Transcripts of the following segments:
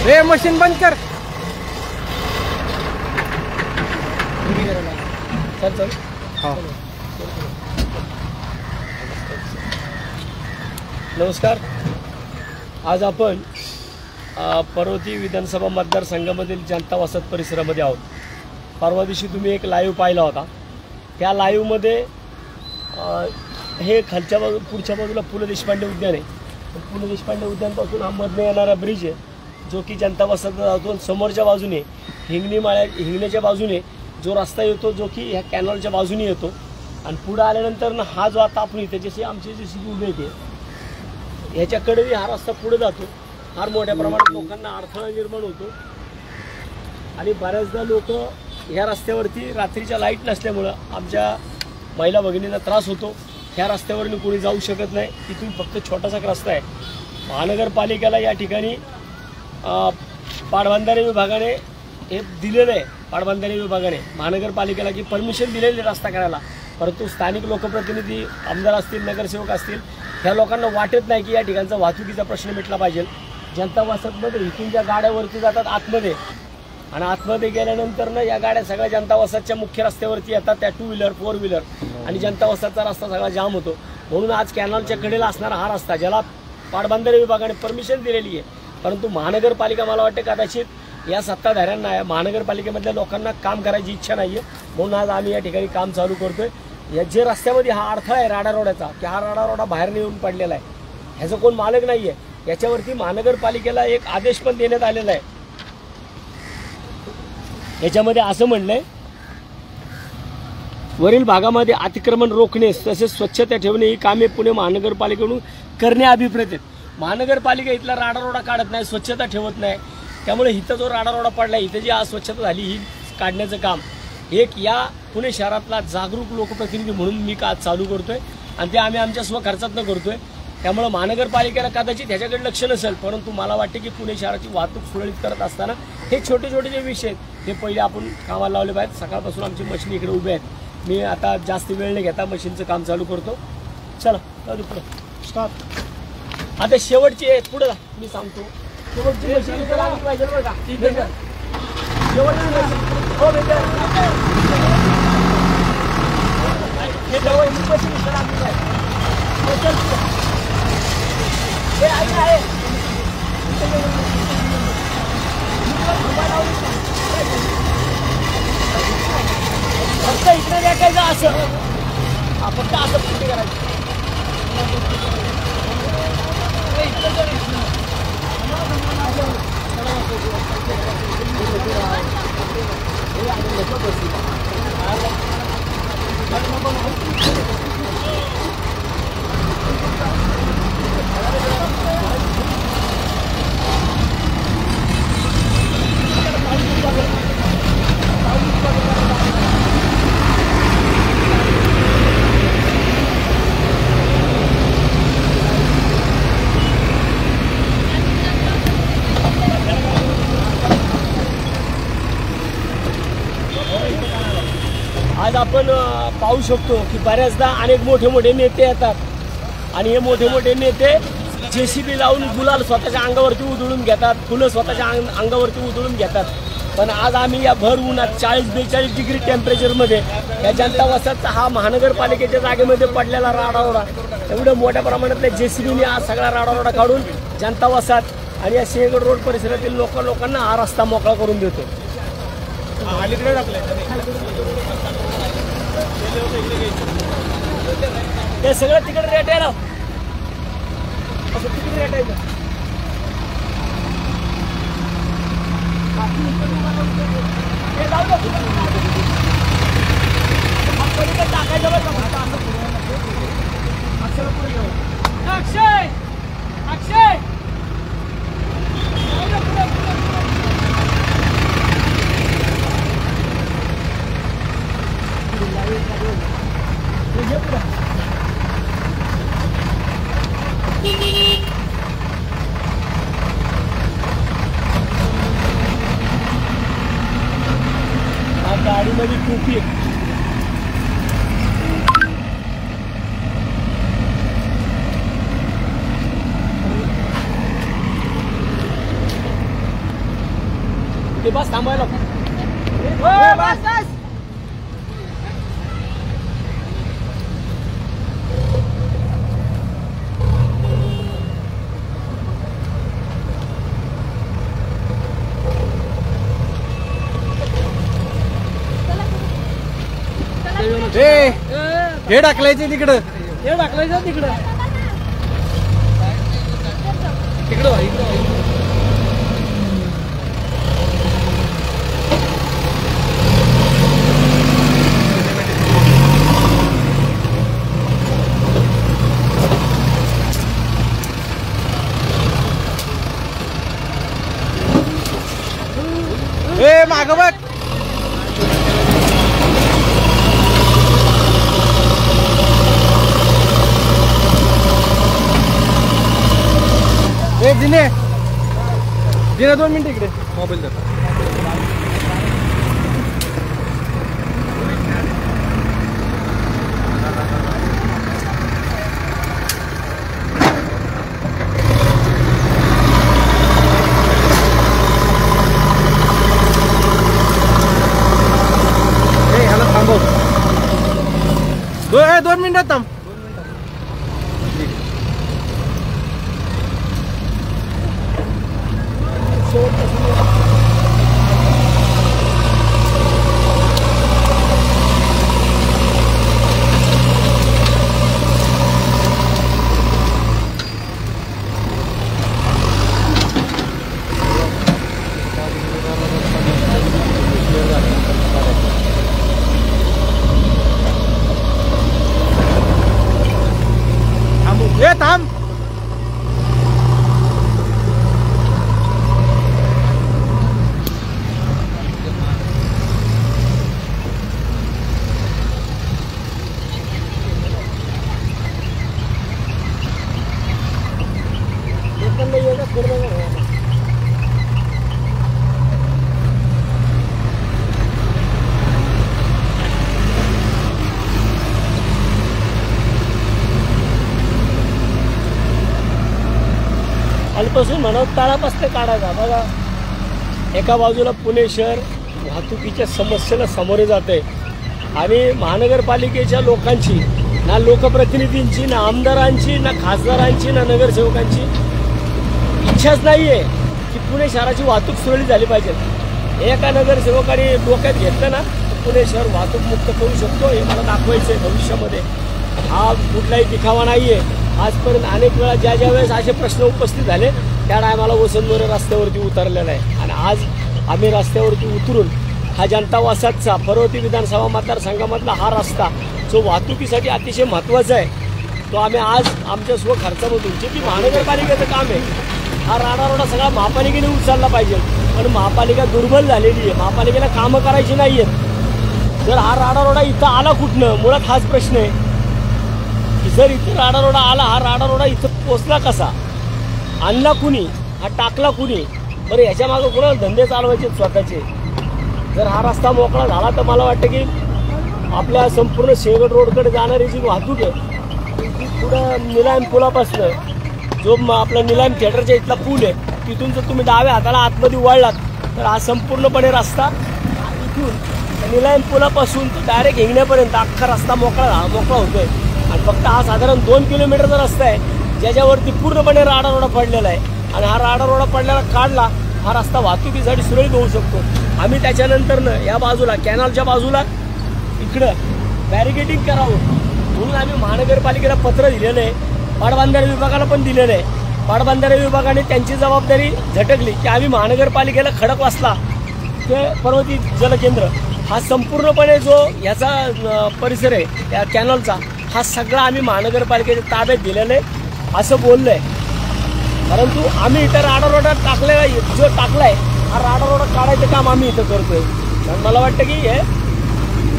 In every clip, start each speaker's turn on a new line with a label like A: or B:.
A: Ray machine बंद कर. चल चल. हाँ. नमस्कार. आज आपण पर्वती विधानसभा मतदारसंघामधील जनता वसत परिसरामध्ये आहोत. परवा दिवशी तुम्ही एक लाईव्ह पाहिला होता. त्या लाईव्हमध्ये हे खालच्या बाजू पुढच्या बाजूला पु ल देशपांडे उद्यान आहे. पु ल देशपांडे उद्यानपासून हा मधने येणारा ब्रिज आहे जो की जनता वसत जातो. समोरच्या बाजूने हिंगण्याच्या बाजूने जो रस्ता येतो जो की ह्या कॅनलच्या बाजूने येतो आणि पुढे आल्यानंतर ना हा जो आता आपण त्याच्याशी आमचे जे सी उभे येते ह्याच्याकडे हा रस्ता पुढे जातो. फार मोठ्या प्रमाणात लोकांना अडथळा निर्माण होतो आणि बऱ्याचदा लोक ह्या रस्त्यावरती रात्रीच्या लाईट नसल्यामुळं आमच्या महिला भगिनींना त्रास होतो. ह्या रस्त्यावरती कोणी जाऊ शकत नाही. इथून फक्त छोटासा रस्ता आहे. महानगरपालिकेला या ठिकाणी पाटबंधारे विभागाने हे दिलेलं आहे. पाटबंधारे विभागाने महानगरपालिकेला की परमिशन दिलेली रस्ता करायला, परंतु स्थानिक लोकप्रतिनिधी आमदार असतील नगरसेवक असतील ह्या लोकांना वाटत नाही की या ठिकाणचा वाहतुकीचा प्रश्न मिटला पाहिजे. जनता वसतमध्ये इथून ज्या गाड्यावरती जातात आतमध्ये आणि आतमध्ये गेल्यानंतर ना या गाड्या सगळ्या जनता वसतच्या मुख्य रस्त्यावरती येतात. त्या 2 व्हीलर 4 व्हीलर आणि जनता वसतचा रस्ता सगळा जाम होतो. म्हणून आज कॅनलच्या कडेला असणारा हा रस्ता ज्याला पाटबंधारे विभागाने परमिशन दिलेली आहे, परंतु महानगरपालिका मला वाटते कदाचित या सत्ताधाऱ्यांना महानगरपालिकेमधल्या लोकांना काम करायची इच्छा नाही आहे. म्हणून आज आम्ही या ठिकाणी काम चालू करतोय. या जे रस्त्यामध्ये हा अडथळा आहे राडा रोडाचा की हा राडा रोडा बाहेर येऊन पडलेला आहे. ह्याचं कोण मालक नाही आहे. याच्यावरती महानगरपालिकेला एक आदेश पण देण्यात आलेला आहे. याच्यामध्ये असं म्हणलंय वरील भागामध्ये अतिक्रमण रोखणे तसेच स्वच्छता ठेवणे ही कामे पुणे महानगरपालिकेकडून करणे अभिप्रेत आहेत. महानगरपालिका इथला राडारोडा काढत नाही, स्वच्छता ठेवत नाही. त्यामुळे इथं जो राडारोडा पडला इथं जी आज स्वच्छता झाली ही काढण्याचं काम एक या पुणे शहरातला जागरूक लोकप्रतिनिधी म्हणून मी का चालू करतोय आणि ते आम्ही आमच्या स्वखर्चातनं करतोय. त्यामुळे महानगरपालिकेला कदाचित ह्याच्याकडे लक्ष नसेल, परंतु मला वाटते की पुणे शहराची वाहतूक सुरळीत करत असताना हे छोटे छोटे जे विषय आहेत हे पहिले आपण कामाला लावले पाहिजेत. सकाळपासून आमची मशीन इकडे उभे आहेत. मी आता जास्त वेळ न घेता मशीनचं काम चालू करतो. चला जाऊ पुढे स्टॉप. आता शेवटची आहे पुढे मी सांगतो. शेवटची मशीन इकडे आली पाहिजे बरं का. शेवटची हो हे जवळची मशीन इकडे आली पाहिजे. हे आहे फक्त इकडे रेटायचं असं फक्त असं पुढे करायचं. आज आपण पाहू शकतो की बऱ्याचदा अनेक मोठे मोठे नेते येतात आणि हे मोठे मोठे नेते JCB लावून गुलाल स्वतःच्या अंगावरती उधळून घेतात, फुलं स्वतःच्या अंगावरती उधळून घेतात. पण आज आम्ही या भर उन्हात 40-42 डिग्री टेम्परेचरमध्ये या जनता वसतचा हा महानगरपालिकेच्या जागेमध्ये पडलेला राडारोडा एवढं मोठ्या प्रमाणातल्या JCBने आज सगळा राडारोडा काढून जनता वसत आणि या सिंहगड रोड परिसरातील लोकांना हा रस्ता मोकळा करून देतो. ते सगळं तिकडे रेट आहे ना असं तिकडे रेट आहे. अक्षय अक्षय गाडीमध्ये टोपी होते बस थांबायला.
B: हे टाकलायचे तिकडं,
A: हे टाकलायचं तिकडं
B: मागं बघ. दिने 2 मिनिटं इकडे मोबाईल द्या. ह्याला थांबव. 2 मिनिटात थांब. थांब.
A: आजपासून म्हणत ताळापासून काढायचा. बघा एका बाजूला पुणे शहर वाहतुकीच्या समस्येला सामोरे जाते आणि महानगरपालिकेच्या लोकांची, ना लोकप्रतिनिधींची, ना आमदारांची, ना खासदारांची, ना नगरसेवकांची इच्छाच नाही आहे की पुणे शहराची वाहतूक सुरळीत झाली पाहिजे. एका नगरसेवकाने डोक्यात घेतलं ना पुणे शहर वाहतूक मुक्त करू शकतो, हे मला दाखवायचं आहे भविष्यामध्ये. हा कुठलाही दिखावा नाही आहे. आजपर्यंत अनेक वेळा ज्या वेळेस असे प्रश्न उपस्थित झाले त्या टायमाला वसंत मोरे रस्त्यावरती उतरलेला आहे आणि आज आम्ही रस्त्यावरती उतरून हा जनता वसाहतचा पर्वती विधानसभा मतदारसंघामधला हा रस्ता जो वाहतुकीसाठी अतिशय महत्त्वाचा आहे तो आम्ही आज आमच्या स्वखर्चामधून, जे की महानगरपालिकेचं काम आहे, हा राडारोडा सगळा महापालिकेने उचलला पाहिजे. पण महापालिका दुर्बल झालेली आहे, महापालिकेला कामं करायची नाही आहेत. जर हा राडारोडा इथं आला कुठनं, मुळात हाच प्रश्न आहे की जर इथं राडारोडा आला, हा राडारोडा इथं पोचला कसा, आणला कुणी, हा टाकला कुणी, बरं ह्याच्या मागं कुणाला धंदे चालवायचे स्वतःचे. जर हा रस्ता मोकळा झाला तर मला वाटतं की आपल्या संपूर्ण शेगड रोडकडे जाणारी जी वाहतूक आहे ती पुढं निलाम पुलापासनं जो आपला निलाम थिएटरच्या इथला पूल आहे तिथून जर तुम्ही डाव्या हाताला आतमध्ये वळलात तर हा संपूर्णपणे रस्ता इथून निलाम पुलापासून तो डायरेक्ट हिंगण्यापर्यंत अख्खा रस्ता मोकळा होतोय. आणि फक्त हा साधारण 2 किलोमीटरचा रस्ता आहे ज्याच्यावरती पूर्णपणे राडारोडा पडलेला आहे आणि हा राडारोडा पडलेला काढला हा रस्ता वाहतुकीसाठी सुरळीत होऊ शकतो. आम्ही त्याच्यानंतरनं या बाजूला कॅनलच्या बाजूला इकडं बॅरिकेडिंग करावं म्हणून आम्ही महानगरपालिकेला पत्र दिलेलं आहे, पाटबंधारे विभागाला पण दिलेलं आहे. पाटबंधारे विभागाने त्यांची जबाबदारी झटकली की आम्ही महानगरपालिकेला खडकवासला ते पर्वती जलकेंद्र हा संपूर्णपणे जो याचा परिसर आहे त्या कॅनलचा हा सगळा आम्ही महानगरपालिकेच्या ताब्यात दिलेला आहे असं बोललं आहे. परंतु आम्ही इथं राडारोडा टाकलेला जो टाकलाय हा राडारोडा काढायचं काम आम्ही इथं करतोय. कारण मला वाटतं की हे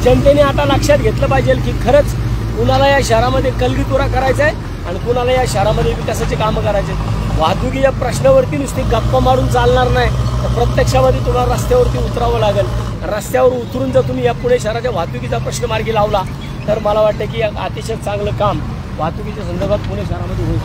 A: जनतेने आता लक्षात घेतलं पाहिजे की खरंच कुणाला या शहरामध्ये कलगीतुरा करायचा आहे आणि कुणाला या शहरामध्ये विकासाचे कामं करायचे. वाहतुकीच्या प्रश्नावरती नुसती गप्पा मारून चालणार नाही, तर प्रत्यक्षामध्ये तुम्हाला रस्त्यावरती उतरावं लागेल. रस्त्यावर उतरून जर तुम्ही या पुणे शहराच्या वाहतुकीचा प्रश्न मार्गी लावला तर मला वाटतं की अतिशय चांगलं काम वाहतुकीच्या संदर्भात पुणे शहरामध्ये होईल.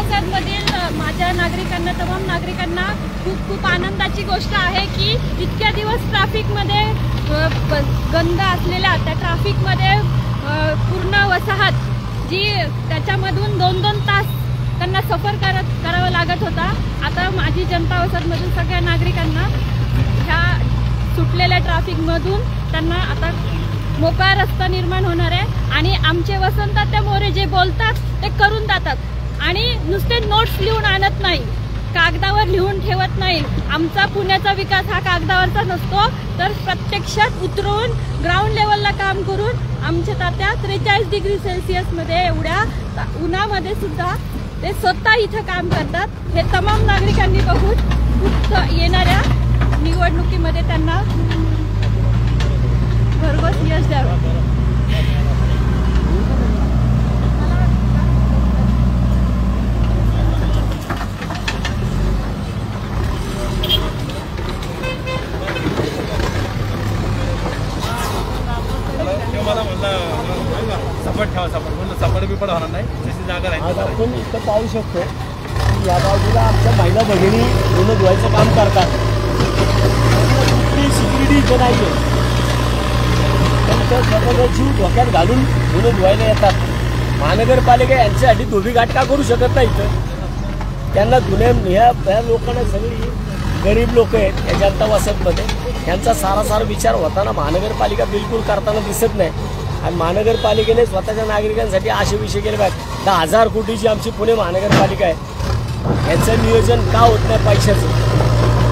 C: वसाहतमधील माझ्या नागरिकांना, तमाम नागरिकांना खूप खूप आनंदाची गोष्ट आहे की इतक्या दिवस ट्रॅफिकमध्ये गंध असलेल्या त्या ट्रॅफिकमध्ये पूर्ण वसाहत जी त्याच्यामधून 2-2 तास त्यांना सफर करावं लागत होता, आता माझी जनता वसाहतमधून सगळ्या नागरिकांना ह्या सुटलेल्या ट्रॅफिकमधून त्यांना आता मोकळा रस्ता निर्माण होणार आहे. आणि आमचे वसंतात्या मोरे जे बोलतात ते करून जातात आणि नुसते नोट्स लिहून आणत नाही, कागदावर लिहून ठेवत नाही. आमचा पुण्याचा विकास हा कागदावरचा नसतो, तर प्रत्यक्षात उतरून ग्राउंड लेवलला काम करून आमच्या तात्या 43 डिग्री सेल्सिअसमध्ये एवढ्या उन्हामध्ये सुद्धा ते स्वतः इथं काम करतात. हे तमाम नागरिकांनी बघून येणाऱ्या निवडणुकीमध्ये त्यांना भरघोस यश द्यावं.
B: मला म्हणलं सपाट ठेवा, सपाट म्हणलं सपाट बिपाट होणार नाही, जशी जागा राहील.
A: आज आपण इथं पाहू शकतो की या बाजूला आमच्या महिला भगिनी धुणं धुवायचं काम करतात. कुठली सिक्युरिटी इथं नाही आहे, त्यांचं स्वतःचा जीव धोक्यात घालून धुणं धुवायला येतात. महानगरपालिका यांच्यासाठी धोबी घाट का करू शकत नाही? तर त्यांना ह्या लोकांना सगळी गरीब लोक आहेत या जनता वसाहतमध्ये, यांचा सारासार विचार होताना महानगरपालिका बिलकुल करताना दिसत नाही. आणि महानगरपालिकेने स्वतःच्या नागरिकांसाठी असे विषय केले पाहिजे. 10,000 कोटीची आमची पुणे महानगरपालिका आहे, यांचं नियोजन का होत नाही?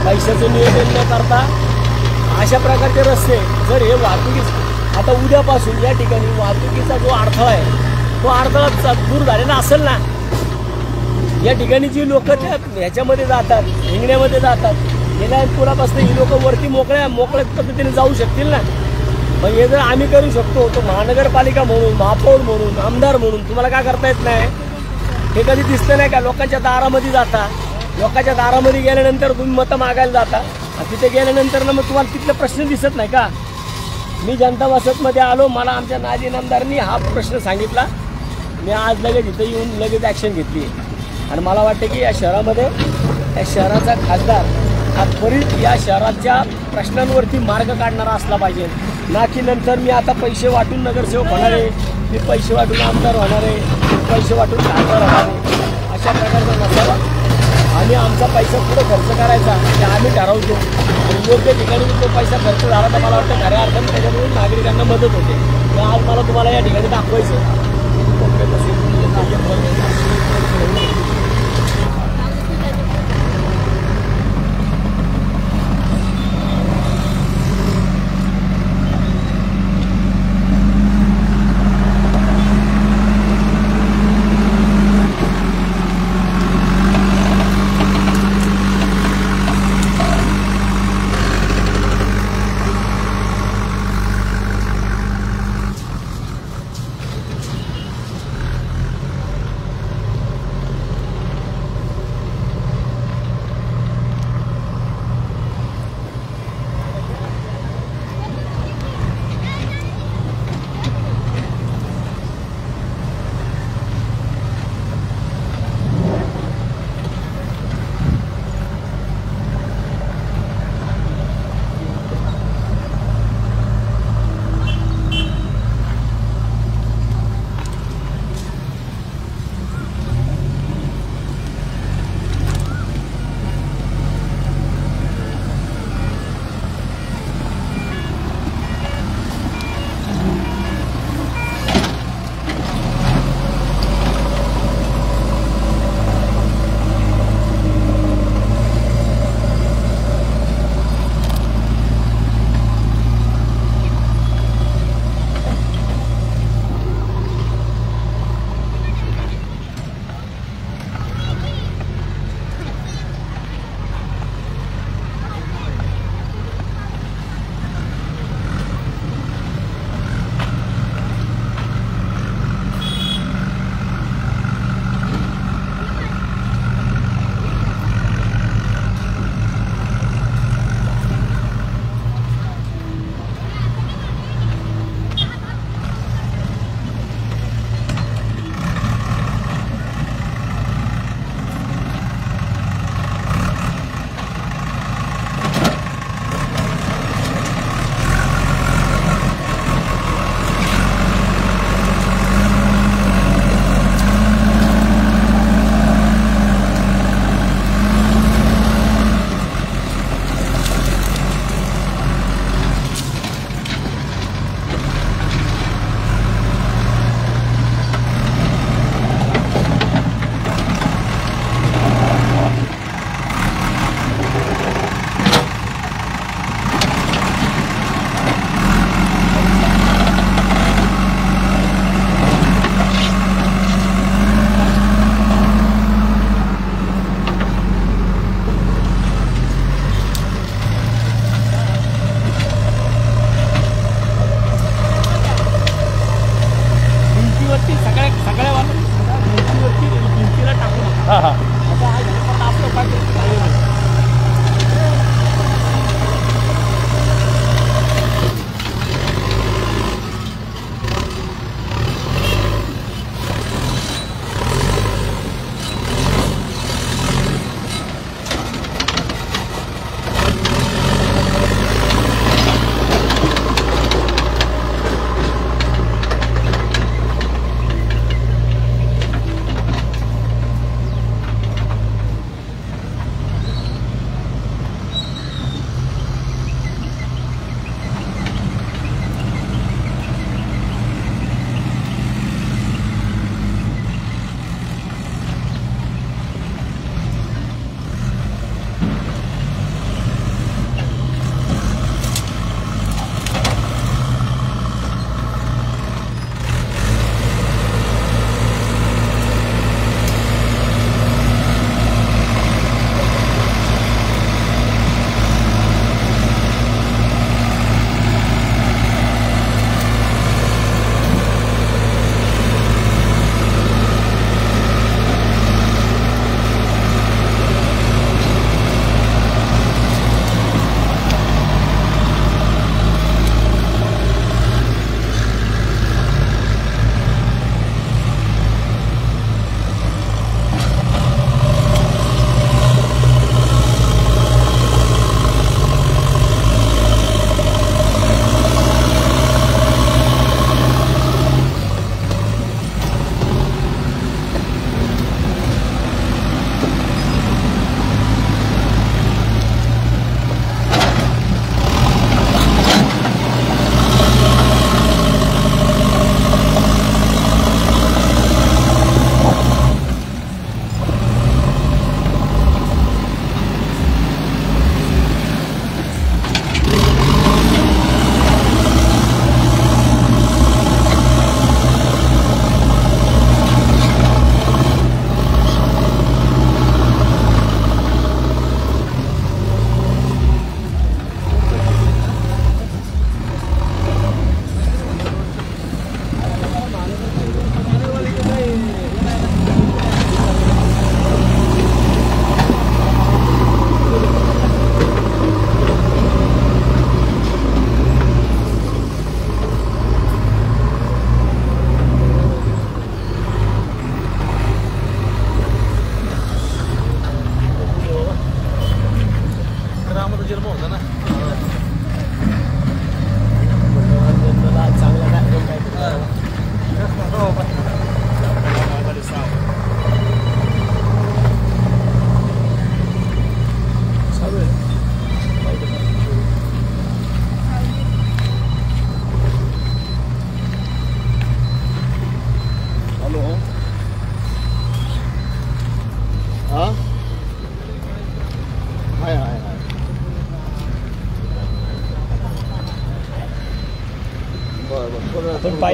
A: पैशाचं नियोजन न करता अशा प्रकारचे रस्ते जर हे वाहतुकीच आता उद्यापासून या ठिकाणी वाहतुकीचा जो अडथळा आहे तो अडथळा दूर झालेला असेल ना, या ठिकाणी जी लोक त्या ह्याच्यामध्ये जातात, हिंगण्यामध्ये जातात, गेल्या पुलापासून ही लोक वरती मोकळ्या पद्धतीने जाऊ शकतील ना. मग हे जर आम्ही करू शकतो तो महानगरपालिका म्हणून, महापौर म्हणून, आमदार म्हणून तुम्हाला का करता येत नाही? हे कधी दिसतं नाही का? लोकांच्या दारामध्ये जाता, लोकांच्या दारामध्ये गेल्यानंतर तुम्ही मतं मागायला जाता, तिथे गेल्यानंतर ना मग तुम्हाला तिथले प्रश्न दिसत नाही का? मी जनता वसाहतमध्ये आलो, मला आमच्या नाजी आमदारांनी हा प्रश्न सांगितला, मी आज लगेच इथं येऊन लगेच ॲक्शन घेतली. आणि मला वाटतं की या शहरामध्ये या शहराचा खासदार हा त्वरित या शहराच्या प्रश्नांवरती मार्ग काढणारा असला पाहिजे, ना की नंतर मी आता पैसे वाटून नगरसेवक होणार आहे, मी पैसे वाटून आमदार होणार आहे, मी पैसे वाटून खासदार होणार आहे, अशा प्रकारचा नसावा. आणि आमचा पैसा पुढं खर्च करायचा ते आम्ही ठरवतो आणि योग्य ठिकाणी तो पैसा खर्च झाला तर मला वाटतं खऱ्या अर्थाने त्याच्यामुळे नागरिकांना मदत होते. आज मला तुम्हाला या ठिकाणी दाखवायचं.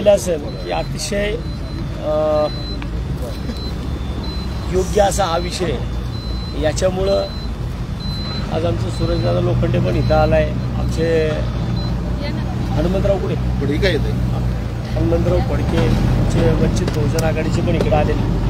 A: पाहिलं असेल की अतिशय योग्य असा हा विषय. याच्यामुळं आज आमचं सूरजदादा लोखंडे पण इथं आलाय, आमचे हनुमंतराव कुठे
D: काय येते
A: हनुमंतराव फडके आमचे वंचित बहुजन आघाडीचे पण इकडे आलेले.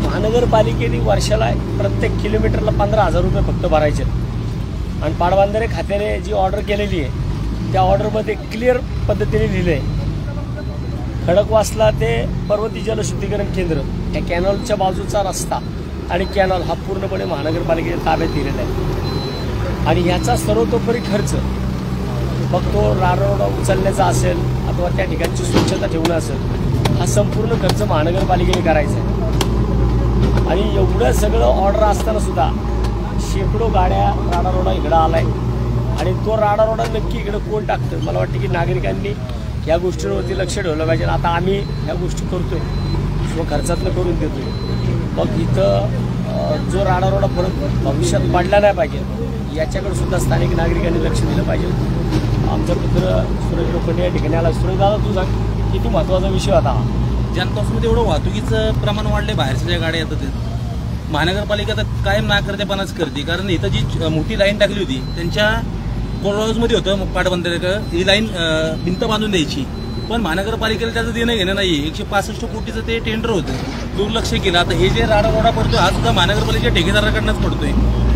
A: महानगरपालिकेने वर्षाला प्रत्येक किलोमीटरला 15,000 रुपये फक्त भरायचे आणि पाटबंधारे खात्याने जी ऑर्डर केलेली आहे त्या ऑर्डरमध्ये क्लिअर पद्धतीने लिहिलं आहे, खडकवासला ते पर्वती जलशुद्धीकरण केंद्र या कॅनॉलच्या बाजूचा रस्ता आणि कॅनॉल हा पूर्णपणे महानगरपालिकेच्या ताब्यात दिलेला आहे. आणि ह्याचा सर्वतोपरी खर्च मग तो राडा उचलण्याचा असेल अथवा त्या ठिकाणची स्वच्छता ठेवणं असेल, हा संपूर्ण खर्च महानगरपालिकेने करायचा आहे. आणि एवढं सगळं ऑर्डर असताना सुद्धा शेकडो गाड्या राडारोडा इकडं आलाय आणि तो राडारोडा नक्की इकडं कोण टाकतं. मला वाटतं की नागरिकांनी या गोष्टींवरती लक्ष ठेवलं पाहिजे. आता आम्ही ह्या गोष्टी करतोय, स्वखर्चातनं करून देतोय. मग इथं जो राडारोडा परत भविष्यात पडला नाही पाहिजे याच्याकडे सुद्धा स्थानिक नागरिकांनी लक्ष दिलं पाहिजे. आमचा मित्र सूरज लोखंडे या ठिकाणी आला. सूरज दादा तू सांग किती महत्त्वाचा विषय होता हा.
B: जनतासमध्ये एवढं वाहतुकीचं प्रमाण वाढले, बाहेरच्या ज्या गाड्या येतात महानगरपालिका तर कायम नाकर्तेपणाच करते. कारण इथं जी मोठी लाईन टाकली होती त्यांच्या कोरहाऊसमध्ये होतं पाटबंधारे ही लाईन भिंत बांधून द्यायची, पण महानगरपालिकेला त्याचं देणं घेणं नाही. 165 कोटीचं ते टेंडर होतं, दुर्लक्ष केलं. आता हे जे राडारोडा पडतोय हा सुद्धा महानगरपालिकेच्या ठेकेदाराकडनंच पडतोय.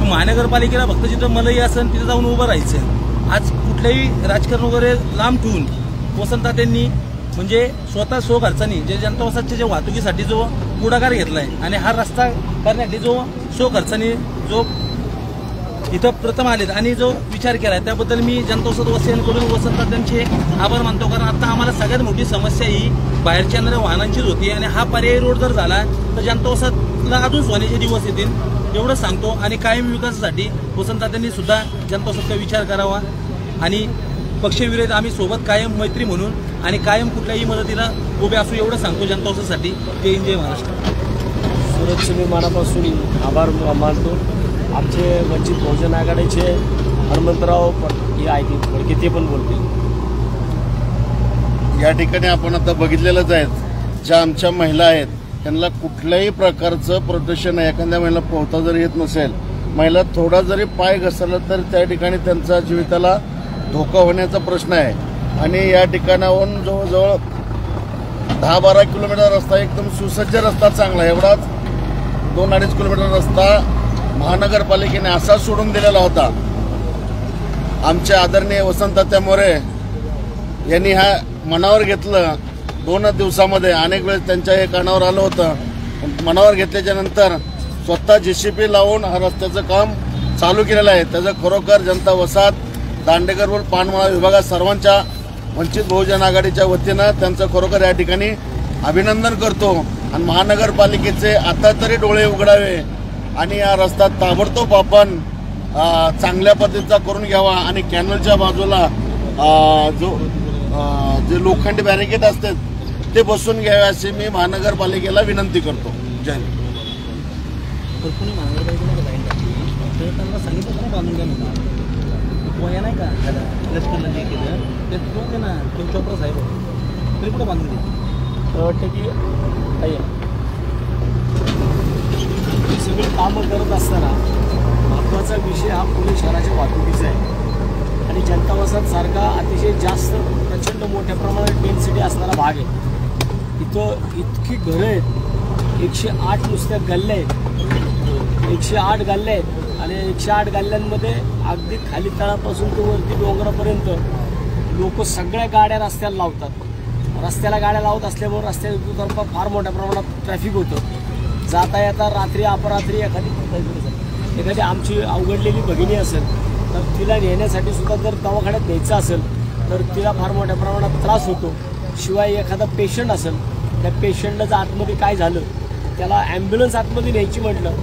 B: महानगरपालिकेला फक्त जिथं मलई असेल तिथं जाऊन उभं राहायचं. आज कुठलंही राजकारण वगैरे लांब ठेवून वसंतदादांनी म्हणजे स्वतः स्वखर्चानी जे जनता वसाहतच्या जे वाहतुकीसाठी जो पुढाकार घेतलाय आणि हा रस्ता करण्यासाठी जो स्वखर्चाने जो इथं प्रथम आलेत आणि जो विचार केलाय त्याबद्दल मी जनता वसाहत वसियांकडून वसंतदादांचे आभार मानतो. कारण आता आम्हाला सगळ्यात मोठी समस्या ही बाहेरच्या येणाऱ्या वाहनांचीच होती आणि हा पर्यायी रोड जर झाला तर जनता वसाहतला अजून सोन्याचे दिवस येतील एवढं सांगतो. आणि कायम विकासासाठी वसंतदादांनी सुद्धा जनता वसाहतचा विचार करावा आणि पक्षविरोध आम्ही सोबत कायम मैत्री म्हणून आणि कायम कुठल्याही मदतीला उभे असू एवढं सांगतो जनता वसाहतसाठी. जय हिंद जय महाराष्ट्र.
A: सूरजचे मी मनापासून आभार मानतो. आमचे वंचित बहुजन आघाडीचे हनुमंतराव फडके आहेत, फडके ते पण बोलतील.
D: या ठिकाणी आपण आता बघितलेलंच आहे, ज्या आमच्या महिला आहेत त्यांना कुठल्याही प्रकारचं प्रोटेक्शन आहे. एखाद्या महिला पोहता जरी येत नसेल, महिला थोडा जरी पाय घसरला तर त्या ठिकाणी त्यांचा जीविताला धोका होण्याचा प्रश्न आहे. आणि या ठिकाणाहून जवळजवळ 10-12 किलोमीटर रस्ता एकदम सुसज्ज रस्ता चांगला आहे. एवढाच 2-2.5 किलोमीटर रस्ता महानगरपालिकेने असा सोडून दिलेला होता. आमचे आदरणीय वसंतदादा मोरे यांनी हा मनावर घेतलं. 2 दिवसामध्ये अनेक वेळेस त्यांच्या हे कानावर आलं होतं. मनावर घेतल्याच्या नंतर स्वतः JCP लावून हा रस्त्याचं काम चालू केलेलं आहे. त्याचं खरोखर जनता वसाहत, दांडेकर रोड, पानमळा विभागात सर्वांच्या वंचित बहुजन आघाडीच्या वतीनं त्यांचं खरोखर या ठिकाणी अभिनंदन करतो. आणि महानगरपालिकेचे आता तरी डोळे उघडावे आणि हा रस्ता ताबडतोब आपण चांगल्या पद्धतीचा करून घ्यावा आणि कॅनलच्या बाजूला जे लोखंडी बॅरिकेड असतात ते बसून घ्यावे अशी मी महानगरपालिकेला विनंती करतो. जय हिंद.
B: त्यांना सांगितलं नाही बांधून घ्या म्हणून वया नाही का त्याला लष्करला जे केलं ते ठेवून दे ना. तो चोपडा साहेब तरी कुठं बांधून दे.
A: मला वाटतं की ही सगळी कामं करत असताना महत्त्वाचा विषय हा पुणे शहराच्या वाहतुकीचा आहे. आणि जनता वसाहत सारखा अतिशय जास्त प्रचंड मोठ्या प्रमाणात डेन्सिटी असणारा भाग आहे. इथं इतकी घरं आहेत, 108 नुसत्या गल्ल्या आहेत, 108 गल्ल्या आहेत. आणि 108 गल्ल्यांमध्ये अगदी खाली तळापासून ते वरती डोंगरापर्यंत लोक सगळ्या गाड्या रस्त्याला लावतात. रस्त्याला गाड्या लावत असल्यामुळे रस्त्याच्या फार मोठ्या प्रमाणात ट्रॅफिक होतं. जाता येता रात्री अपरात्री एखादी आमची अवघडलेली भगिनी असेल तर तिला नेण्यासाठी सुद्धा जर दवाखान्यात न्यायचं असेल तर तिला फार मोठ्या प्रमाणात त्रास होतो. शिवाय एखादा पेशंट असेल, त्या पेशंटला जर आतमध्ये काय झालं, त्याला ॲम्ब्युलन्स आतमध्ये न्यायची म्हटलं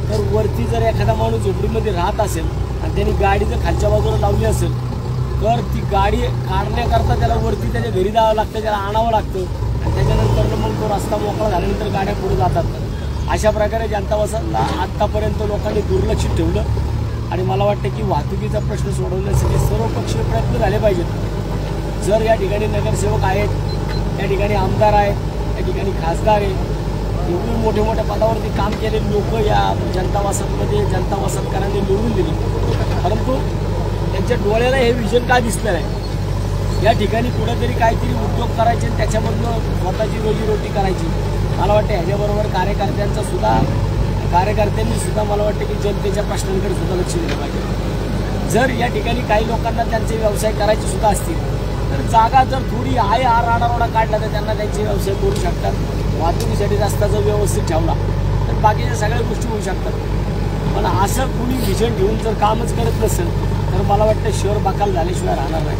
A: तर वरती जर एखादा माणूस झोपडीमध्ये राहत असेल आणि त्यांनी गाडी जर खालच्या बाजूला लावली असेल तर ती गाडी काढण्याकरता त्याला वरती त्याच्या घरी जावं लागतं, त्याला आणावं लागतं. आणि त्याच्यानंतर मग तो रस्ता मोकळा झाल्यानंतर गाड्या पुढे जातात. अशा प्रकारे जनता वसाहतला आत्तापर्यंत लोकांनी दुर्लक्षित ठेवलं आणि मला वाटतं की वाहतुकीचा प्रश्न सोडवण्यासाठी सर्वपक्षीय प्रयत्न झाले पाहिजेत. जर या ठिकाणी नगरसेवक आहेत, या ठिकाणी आमदार आहेत, या ठिकाणी खासदार आहेत, एवढी मोठ्या मोठ्या पदावरती काम केलेले लोक या जनता वसाहतमध्ये जनता वसाहतकरांनी निवडून दिली, परंतु त्यांच्या डोळ्याला हे विजन का दिसलं नाही? या ठिकाणी कुठेतरी काहीतरी उद्योग करायचे आणि त्याच्यामधून स्वतःची रोजीरोटी करायची. मला वाटतं ह्याच्याबरोबर कार्यकर्त्यांनी सुद्धा मला वाटतं की जनतेच्या प्रश्नांकडे सुद्धा लक्ष दिलं पाहिजे. जर या ठिकाणी काही लोकांना त्यांचे व्यवसाय करायचे सुद्धा असतील तर जागा जर थोडी आहे आराडा काढला तर त्यांना त्यांचे व्यवसाय करू शकतात. वाहतुकीसाठी रस्ता जर व्यवस्थित ठेवला तर बाकीच्या सगळ्या गोष्टी होऊ शकतात. पण असं कुणी विजन घेऊन जर कामच करत नसेल तर मला वाटतं शहर बकाल झाल्याशिवाय राहणार नाही.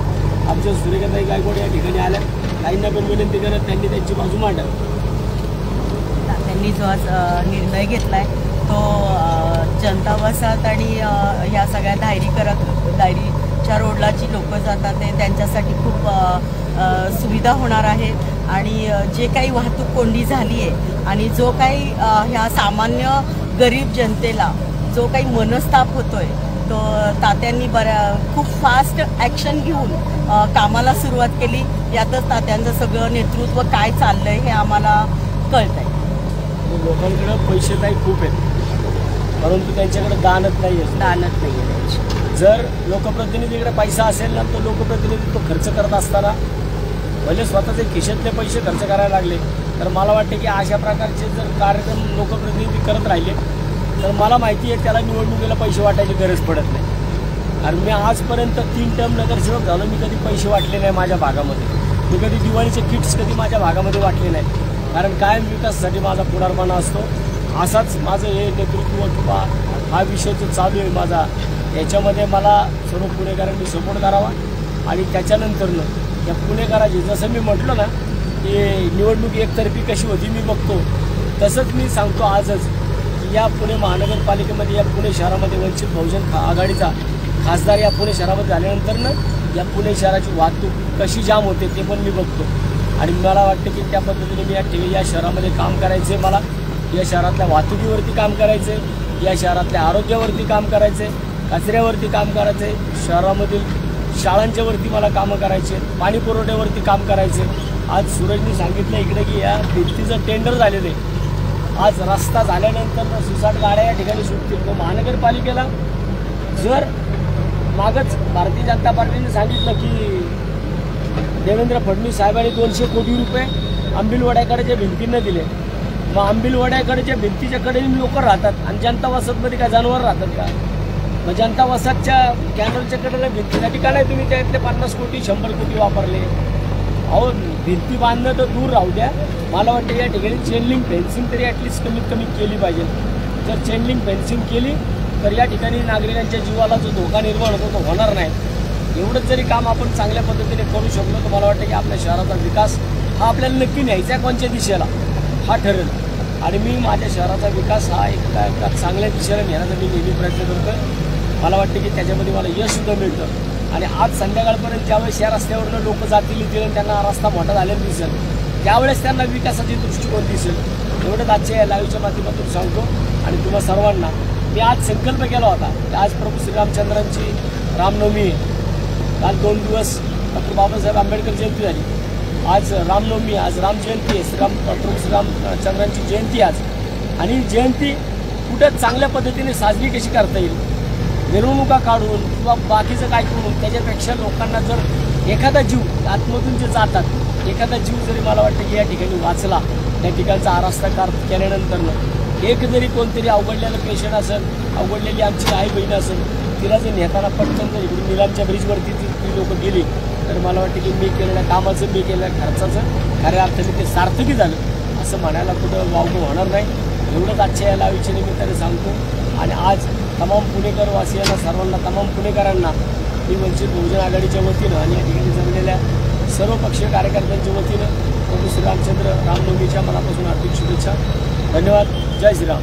A: आमच्या सुरेखाताई गायकवाड या ठिकाणी आल्या, काहींना पण विनंती करत त्यांनी त्यांची बाजू मांडावी.
E: त्यांनी जो आज निर्णय घेतला आहे तो जनता वसाहत आणि ह्या सगळ्या दायरीच्या रोडला जी लोक जातात ते त्यांच्यासाठी खूप सुविधा होणार आहे. आणि जे काही वाहतूक कोंडी झाली आहे आणि जो काही ह्या सामान्य गरीब जनतेला जो काही मनस्ताप होतोय तो तात्यांनी खूप फास्ट ॲक्शन घेऊन कामाला सुरुवात केली. यातच तात्यांचं सगळं नेतृत्व काय चाललंय हे आम्हाला कळतंय.
A: लोकांकडे पैसे काही खूप आहेत परंतु त्यांच्याकडे दानच नाही आहे. जर लोकप्रतिनिधीकडे पैसा असेल ना तर लोकप्रतिनिधी तो खर्च करत असताना भले स्वतःचे खिशातले पैसे खर्च करायला लागले तर मला वाटते की अशा प्रकारचे जर कार्यक्रम लोकप्रतिनिधी करत राहिले तर मला माहिती आहे त्याला निवडणुकीला पैसे वाटायची गरज पडत नाही. कारण मी आजपर्यंत 3 टर्म नगरसेवक झालो, मी कधी पैसे वाटले नाही माझ्या भागामध्ये. मी कधी दिवाळीचे किट्स कधी माझ्या भागामध्ये वाटले नाही. कारण कायम विकासासाठी माझा पुढारपणा असतो. असाच माझं हे नेतृत्व किंवा हा विषय जो चालू आहे माझा याच्यामध्ये मला सर्व पुणेकरांनी सपोर्ट करावा. आणि त्याच्यानंतरनं या पुणेकराची जसं मी म्हटलं ना की निवडणूक एकतर्फी कशी होती मी बघतो तसंच मी सांगतो आजच की या पुणे महानगरपालिकेमध्ये या पुणे शहरामध्ये वंचित बहुजन आघाडीचा खासदार या पुणे शहरामध्ये झाल्यानंतरनं या पुणे शहराची वाहतूक कशी जाम होते ते पण मी बघतो. आणि मला वाटतं की त्या पद्धतीने मी या शहरामध्ये काम करायचं आहे. मला या शहरातल्या वाहतुकीवरती काम करायचं आहे, या शहरातल्या आरोग्यावरती काम करायचं आहे, कचऱ्यावरती काम करायचं आहे, शहरामधील शाळांच्यावरती मला कामं करायची आहेत, पाणी पुरवठ्यावरती काम करायचे. आज सूरजनी सांगितलं इकडे की या भिंतीचं टेंडर झालेलं आहे. आज रस्ता झाल्यानंतर सुसाट गाड्या या ठिकाणी सुटतील. तो महानगरपालिकेला जर मागच भारतीय जनता पार्टीने सांगितलं की देवेंद्र फडणवीस साहेबांनी 200 कोटी रुपये आंबिलवाड्याकडे भिंतींना दिले, मग आंबिलवाड्याकडच्या भिंतीच्या कडेने लोक राहतात आणि जनता वसाहतमध्ये काय जनावर राहतात का? मग जनता वसाहतच्या कॅनलच्या कडेला भिंतीसाठी का नाही तुम्ही त्यातले 50 कोटी 100 कोटी वापरले? अहो भिंती बांधणं तर दूर राहू द्या, मला वाटतं या ठिकाणी चेनलिंग फेन्सिंग तरी ॲटलिस्ट कमीत कमी केली पाहिजे. जर चेनलिंग फेन्सिंग केली तर या ठिकाणी नागरिकांच्या जीवाला जो धोका निर्माण होतो तो होणार नाही. एवढंच जरी काम आपण चांगल्या पद्धतीने करू शकलो तर मला वाटतं की आपल्या शहराचा विकास हा आपल्याला नक्की न्यायचा आहे कोणत्या दिशेला हा ठरेल. आणि मी माझ्या शहराचा विकास हा एका चांगल्या दिशेला नेण्याचा मी नेहमी प्रयत्न करतो आहे. मला वाटतं की त्याच्यामध्ये मला यशसुद्धा मिळतं. आणि आज संध्याकाळपर्यंत ज्यावेळेस या रस्त्यावरनं लोक जातील येतील आणि त्यांना रस्ता मोठा झालेला दिसेल त्यावेळेस त्यांना विकासाची दृष्टिकोन दिसेल. एवढंच आजच्या या लाईव्हच्या माध्यमातून सांगतो. आणि तुम्हा सर्वांना मी आज संकल्प केला होता की आज प्रभू श्रीरामचंद्रांची रामनवमी आहे. काल 2 दिवस डॉक्टर बाबासाहेब आंबेडकर जयंती झाली, आज रामनवमी, आज राम जयंती आहे, प्रभू श्रीरामचंद्रांची जयंती आज. आणि जयंती कुठं चांगल्या पद्धतीने साजरी कशी करता येईल, मिरवणुका काढून किंवा बाकीचं काय करून त्याच्यापेक्षा लोकांना जर एखादा जीव आतमधून जे जातात एखादा जीव जरी मला वाटतं की या ठिकाणी वाचला, त्या ठिकाणचा आरास्ता केल्यानंतरनं एक जरी कोणतरी अवघडलेलं पेशंट असेल, अवघडलेली आमची आई बहीण असेल, तिला जर नेताना पटकन जर इकडून निलामच्या ब्रिजवरती ती लोक गेली तर मला वाटतं की मी केलेल्या कामाचं मी केलेल्या खर्चाचं खऱ्या अर्थाने ते सार्थकी झालं असं म्हणायला कुठं वावगं होणार नाही. एवढंच आजच्या या लाईव्हच्या निमित्ताने सांगतो. आणि आज तमाम पुणेकर वासियांना सर्वांना तमाम पुणेकरांना मी वंचित बहुजन आघाडीच्या वतीनं आणि या ठिकाणी जमलेल्या सर्व पक्षीय कार्यकर्त्यांच्या वतीनं प्रभू श्रीरामचंद्र रामनवमीच्या मनापासून हार्दिक शुभेच्छा. धन्यवाद. जय श्रीराम.